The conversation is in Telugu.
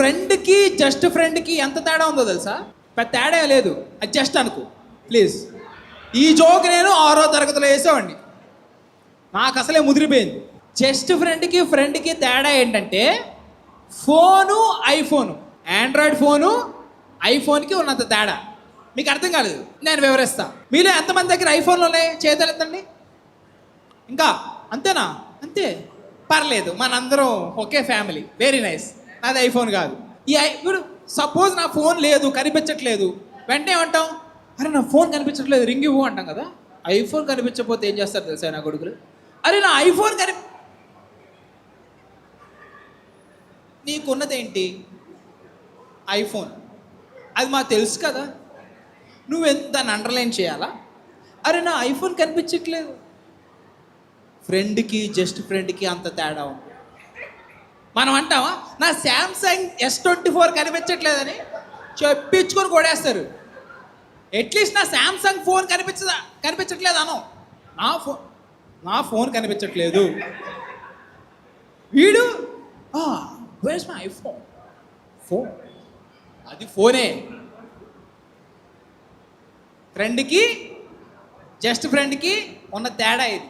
ఫ్రెండ్కి జస్ట్ ఫ్రెండ్కి ఎంత తేడా ఉందో తెలుసా? పెద్ద తేడా లేదు, అది జస్ట్ అనుకో ప్లీజ్. ఈ జోక్ నేను 6వ తరగతిలో వేసేవాడిని, నాకు అసలే ముదిరిపోయింది. జస్ట్ ఫ్రెండ్కి తేడా ఏంటంటే ఫోను ఐఫోను, ఆండ్రాయిడ్ ఫోను ఐఫోన్కి ఉన్నంత తేడా. మీకు అర్థం కాలేదు, నేను వివరిస్తా. మీలో ఎంతమంది దగ్గర ఐఫోన్లు ఉన్నాయి? చేతులెత్తండి. ఇంకా అంతేనా? అంతే, పర్లేదు, మనందరం ఒకే ఫ్యామిలీ, వెరీ నైస్. నాది ఐఫోన్ కాదు. ఇప్పుడు సపోజ్ నా ఫోన్ లేదు, కనిపించట్లేదు, వెంటనే ఏమంటాం? అరే నా ఫోన్ కనిపించట్లేదు, రింగ్ ఇవ్వు అంటాం కదా. ఐఫోన్ కనిపించకపోతే ఏం చేస్తారు తెలుసా నా కొడుకులు? అరే నా ఐఫోన్ నీకున్నదేంటి? ఐఫోన్. అది మాకు తెలుసు కదా, నువ్వెంత దాన్ని అండర్లైన్ చేయాలా? అరే నా ఐఫోన్ కనిపించట్లేదు. ఫ్రెండ్కి జస్ట్ ఫ్రెండ్కి అంత తేడా ఉంది. మనం అంటావా నా శాంసంగ్ S24 కనిపించట్లేదని? చెప్పించుకొని కొడేస్తారు. అట్లీస్ట్ నా శాంసంగ్ ఫోన్ కనిపించట్లేదు అను. నా ఫోన్ కనిపించట్లేదు. వీడు వేర్స్ మై ఐఫోన్. ఫోన్ అది ఫోనే. ఫ్రెండ్కి జస్ట్ ఫ్రెండ్కి ఉన్న తేడా ఇది.